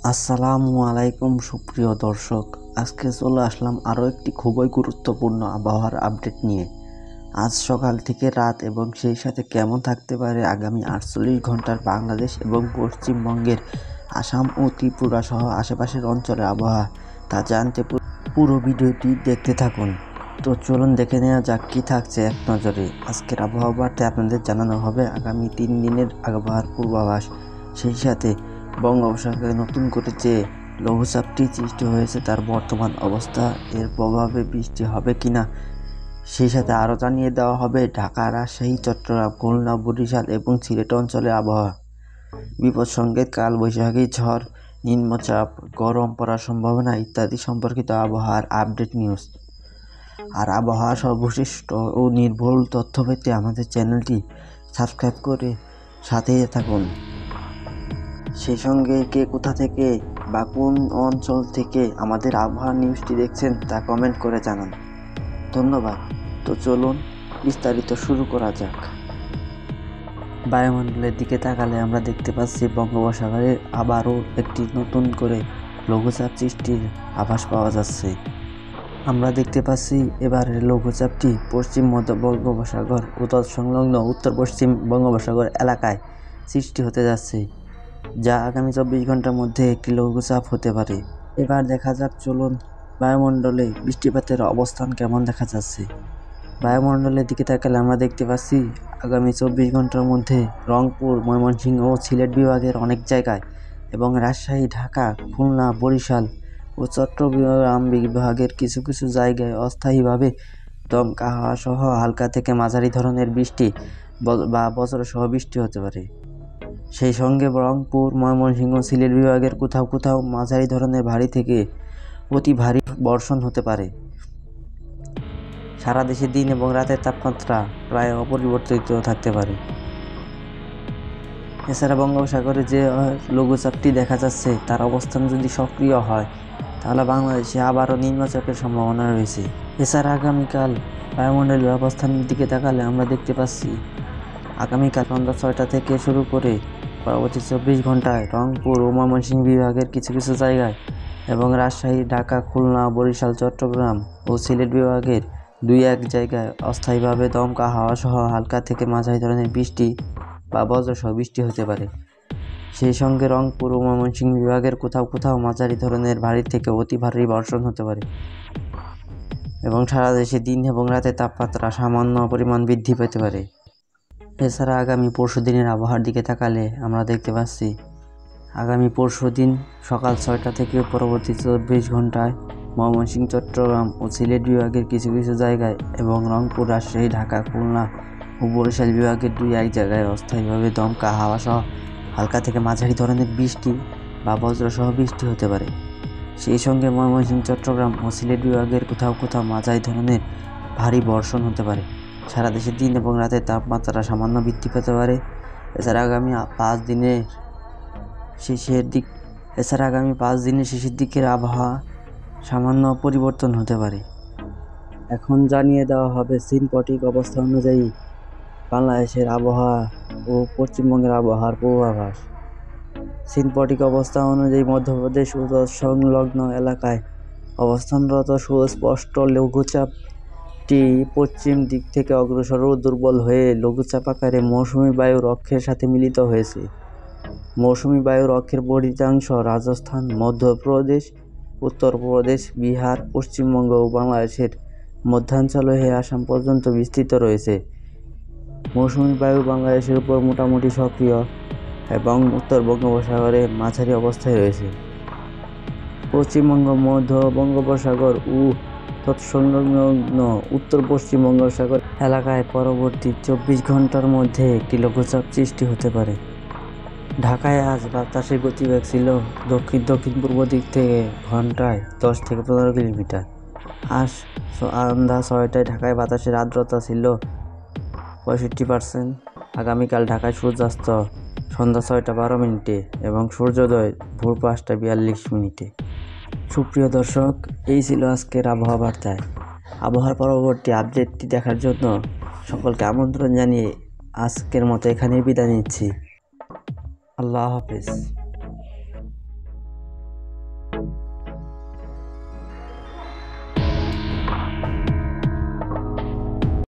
আসসালামু আলাইকুম সুপ্রিয় দর্শক, আজকে চলে আসলাম আরও একটি খুবই গুরুত্বপূর্ণ আবহাওয়ার আপডেট নিয়ে। আজ সকাল থেকে রাত এবং সেই সাথে কেমন থাকতে পারে আগামী 48 ঘন্টার বাংলাদেশ এবং পশ্চিমবঙ্গের আসাম ও ত্রিপুরা সহ আশেপাশের অঞ্চলের আবহাওয়া, তা জানতে পুরো ভিডিওটি দেখতে থাকুন। তো চলুন দেখে নেওয়া যাক কী থাকছে এক নজরে। আজকের আবহাওয়া বার্তায় আপনাদের জানানো হবে আগামী 3 দিনের আবহাওয়ার পূর্বাভাস, সেই সাথে বঙ্গোপসাগরে নতুন করে যে লঘুচাপটি সৃষ্টি হয়েছে তার বর্তমান অবস্থা, এর প্রভাবে বৃষ্টি হবে কিনা, সেই সাথে আরও জানিয়ে দেওয়া হবে ঢাকা, রাজশাহী, চট্টগ্রাম, খুলনা, বরিশাল এবং সিলেট অঞ্চলের আবহাওয়া। বিপদ সংকেত, কালবৈশাখী ঝড়, নিম্নচাপ, গরম পড়ার সম্ভাবনা ইত্যাদি সম্পর্কিত আবহাওয়ার আপডেট নিউজ। আর আবহাওয়া সর্বশেষ ও নির্ভুল তথ্য পেতে আমাদের চ্যানেলটি সাবস্ক্রাইব করে সাথেই থাকুন। সেই সঙ্গে কে কোথা থেকে বা কোন অঞ্চল থেকে আমাদের আবহাওয়া নিউজটি দেখছেন তা কমেন্ট করে জানান। ধন্যবাদ। তো চলুন বিস্তারিত শুরু করা যাক। বায়ুমণ্ডলের দিকে তাকালে আমরা দেখতে পাচ্ছি বঙ্গোপসাগরে আবারও একটি নতুন করে লঘুচাপ সৃষ্টির আভাস পাওয়া যাচ্ছে। আমরা দেখতে পাচ্ছি এবারের লঘুচাপটি পশ্চিম মধ্য বঙ্গোপসাগর ও তৎসংলগ্ন উত্তর পশ্চিম বঙ্গোপসাগর এলাকায় সৃষ্টি হতে যাচ্ছে, যা আগামী 24 ঘন্টার মধ্যে একটি লঘুচাপ হতে পারে। এবার দেখা যাক, চলুন বায়ুমণ্ডলে বৃষ্টিপাতের অবস্থান কেমন দেখা যাচ্ছে। বায়ুমণ্ডলের দিকে তাকালে আমরা দেখতে পাচ্ছি আগামী 24 ঘন্টার মধ্যে রংপুর, ময়মনসিংহ ও সিলেট বিভাগের অনেক জায়গায় এবং রাজশাহী, ঢাকা, খুলনা, বরিশাল ও চট্টগ্রাম বিভাগের কিছু কিছু জায়গায় অস্থায়ীভাবে দমকা হাওয়া সহ হালকা থেকে মাঝারি ধরনের বৃষ্টি বা বজ্রসহ বৃষ্টি হতে পারে। সেই সঙ্গে রংপুর, ময়মনসিংহ, সিলেট বিভাগের কোথাও কোথাও মাঝারি ধরনের ভারী থেকে অতি ভারী বর্ষণ হতে পারে। সারা দেশে দিন এবং রাতের তাপমাত্রা প্রায় অপরিবর্তিত থাকতে পারে। এছাড়া বঙ্গোপসাগরে যে লঘুচাপটি দেখা যাচ্ছে তার অবস্থান যদি সক্রিয় হয় তাহলে বাংলাদেশে আবারও নিম্নচাপের সম্ভাবনা রয়েছে। এছাড়া আগামীকাল বায়ুমণ্ডলের অবস্থানের দিকে তাকালে আমরা দেখতে পাচ্ছি আগামীকাল সন্ধ্যা 6টা থেকে শুরু করে পরবর্তী 24 ঘন্টায় রংপুর ও ময়মনসিংহ বিভাগের কিছু কিছু জায়গায় এবং রাজশাহী, ঢাকা, খুলনা, বরিশাল, চট্টগ্রাম ও সিলেট বিভাগের 2-1 জায়গায় অস্থায়ীভাবে দমকা হাওয়া সহ হালকা থেকে মাঝারি ধরনের বৃষ্টি বা বজ্রসহ বৃষ্টি হতে পারে। সেই সঙ্গে রংপুর ও ময়মনসিংহ বিভাগের কোথাও কোথাও মাঝারি ধরনের ভারী থেকে অতি ভারী বর্ষণ হতে পারে এবং সারা দেশে দিন এবং রাতের তাপমাত্রা সামান্য পরিমাণ বৃদ্ধি পেতে পারে। এছাড়া আগামী পরশুদিনের আবহাওয়ার দিকে তাকালে আমরা দেখতে পাচ্ছি আগামী পরশুদিন সকাল 6টা থেকে পরবর্তী 24 ঘন্টায় ময়মনসিংহ, চট্টগ্রাম ও সিলেট বিভাগের কিছু কিছু জায়গায় এবং রংপুর, রাজশাহী, ঢাকা, খুলনা ও বরিশাল বিভাগের 2-1 জায়গায় অস্থায়ীভাবে দমকা হাওয়া সহ হালকা থেকে মাঝারি ধরনের বৃষ্টি বা বজ্রসহ বৃষ্টি হতে পারে। সেই সঙ্গে ময়মনসিংহ, চট্টগ্রাম ও সিলেট বিভাগের কোথাও কোথাও মাঝারি ধরনের ভারী বর্ষণ হতে পারে। সারা দেশে দিন এবং রাতের তাপমাত্রা সামান্য বৃদ্ধি পেতে পারে। এছাড়া আগামী 5 দিনের শেষের দিকের আবহাওয়া সামান্য পরিবর্তন হতে পারে। এখন জানিয়ে দেওয়া হবে সিনপটিক অবস্থা অনুযায়ী বাংলাদেশের আবহাওয়া ও পশ্চিমবঙ্গের আবহাওয়ার পূর্বাভাস। সিনপটিক অবস্থা অনুযায়ী মধ্যপ্রদেশ ও সংলগ্ন এলাকায় অবস্থানরত সুস্পষ্ট লঘুচাপটি পশ্চিম দিক থেকে অগ্রসর ও দুর্বল হয়ে লঘুচাপ আকারে মৌসুমি বায়ুর অক্ষের সাথে মিলিত হয়েছে। মৌসুমি বায়ুর অক্ষের বহির্জাংশ রাজস্থান, মধ্যপ্রদেশ, উত্তরপ্রদেশ, বিহার, পশ্চিমবঙ্গ ও বাংলাদেশের মধ্যাঞ্চল হয়ে আসাম পর্যন্ত বিস্তৃত রয়েছে। মৌসুমি বায়ু বাংলাদেশের উপর মোটামুটি সক্রিয় এবং উত্তর বঙ্গোপসাগরে মাঝারি অবস্থায় রয়েছে। পশ্চিমবঙ্গ, মধ্য বঙ্গোপসাগর ও তৎসংলগ্ন উত্তর পশ্চিম বঙ্গোপসাগর এলাকায় পরবর্তী 24 ঘন্টার মধ্যে একটি লঘুচাপ সৃষ্টি হতে পারে। ঢাকায় আজ বাতাসের গতিবেগ ছিল দক্ষিণ পূর্ব দিক থেকে ঘন্টায় 10 থেকে 15 কিলোমিটার। আজ সন্ধ্যা 6টায় ঢাকায় বাতাসের আর্দ্রতা ছিল 65%। আগামীকাল ঢাকায় সূর্যাস্ত সন্ধ্যা 6টা 12 মিনিটে এবং সূর্যোদয় ভোর 5টা 42 মিনিটে। সুপ্রিয় দর্শক, এই ছিল আজকের আবহাওয়া বার্তায়। আবহাওয়ার পরবর্তী আপডেটটি দেখার জন্য সকলকে আমন্ত্রণ জানিয়ে আজকের মতো এখানেই বিদায় নিচ্ছি। আল্লাহ হাফেজ।